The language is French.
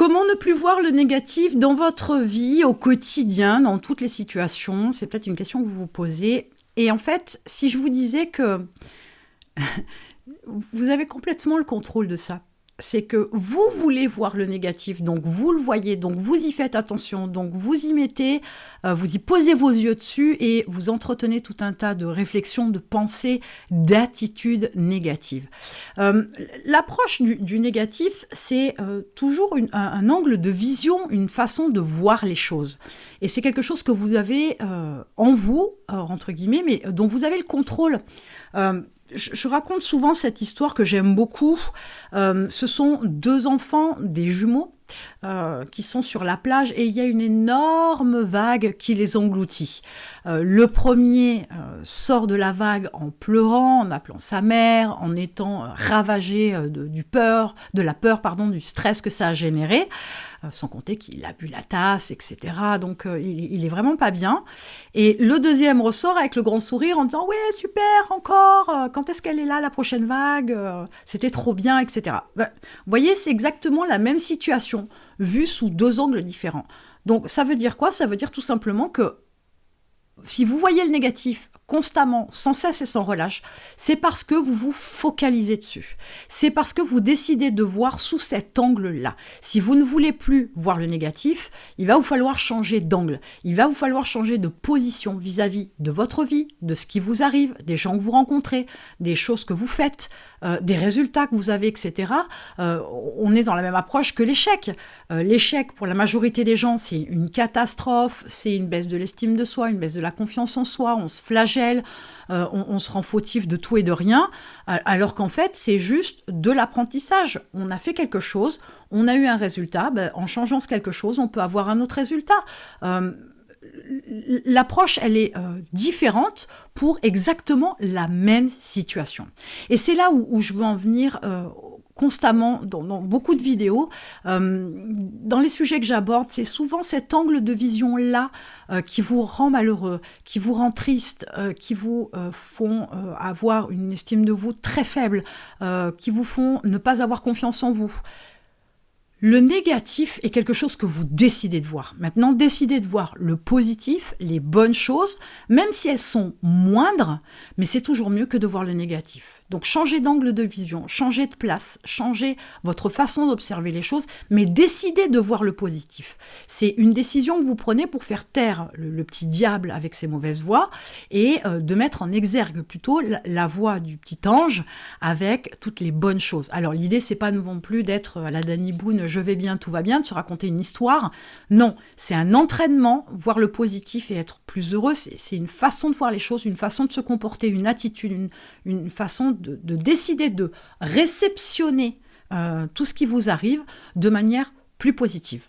Comment ne plus voir le négatif dans votre vie, au quotidien, dans toutes les situations? C'est peut-être une question que vous vous posez. Et en fait, si je vous disais que vous avez complètement le contrôle de ça, c'est que vous voulez voir le négatif, donc vous le voyez, donc vous y faites attention, donc vous y mettez, vous y posez vos yeux dessus et vous entretenez tout un tas de réflexions, de pensées, d'attitudes négatives. L'approche du négatif, c'est toujours un angle de vision, une façon de voir les choses. Et c'est quelque chose que vous avez en vous, entre guillemets, mais dont vous avez le contrôle. Je raconte souvent cette histoire que j'aime beaucoup. Ce sont deux enfants, des jumeaux, qui sont sur la plage et il y a une énorme vague qui les engloutit. Le premier sort de la vague en pleurant, en appelant sa mère, en étant ravagé de la peur, du stress que ça a généré, sans compter qu'il a bu la tasse, etc. Donc il est vraiment pas bien. Et le deuxième ressort avec le grand sourire en disant « Ouais, super, encore, quand est-ce qu'elle est là, la prochaine vague c'était trop bien, etc. » Vous voyez, c'est exactement la même situation, vue sous deux angles différents. Donc ça veut dire quoi? Ça veut dire tout simplement que si vous voyez le négatif constamment, sans cesse et sans relâche, c'est parce que vous vous focalisez dessus. C'est parce que vous décidez de voir sous cet angle-là. Si vous ne voulez plus voir le négatif, il va vous falloir changer d'angle. Il va vous falloir changer de position vis-à-vis de votre vie, de ce qui vous arrive, des gens que vous rencontrez, des choses que vous faites, des résultats que vous avez, etc. On est dans la même approche que l'échec. L'échec, pour la majorité des gens, c'est une catastrophe, c'est une baisse de l'estime de soi, une baisse de la confiance en soi, on se flagelle, on se rend fautif de tout et de rien, alors qu'en fait, c'est juste de l'apprentissage. On a fait quelque chose, on a eu un résultat, en changeant ce quelque chose, on peut avoir un autre résultat. L'approche, elle est différente pour exactement la même situation. Et c'est là où je veux en venir constamment dans beaucoup de vidéos. Dans les sujets que j'aborde, c'est souvent cet angle de vision-là qui vous rend malheureux, qui vous rend triste, qui vous font avoir une estime de vous très faible, qui vous font ne pas avoir confiance en vous. Le négatif est quelque chose que vous décidez de voir. Maintenant, décidez de voir le positif, les bonnes choses, même si elles sont moindres, mais c'est toujours mieux que de voir le négatif. Donc, changez d'angle de vision, changez de place, changez votre façon d'observer les choses, mais décidez de voir le positif. C'est une décision que vous prenez pour faire taire le petit diable avec ses mauvaises voix et de mettre en exergue plutôt la voix du petit ange avec toutes les bonnes choses. Alors, l'idée, c'est pas non plus d'être à la Danny Boone, je vais bien, tout va bien, de se raconter une histoire. Non, c'est un entraînement, voir le positif et être plus heureux. C'est une façon de voir les choses, une façon de se comporter, une attitude, une façon de décider de réceptionner tout ce qui vous arrive de manière plus positive.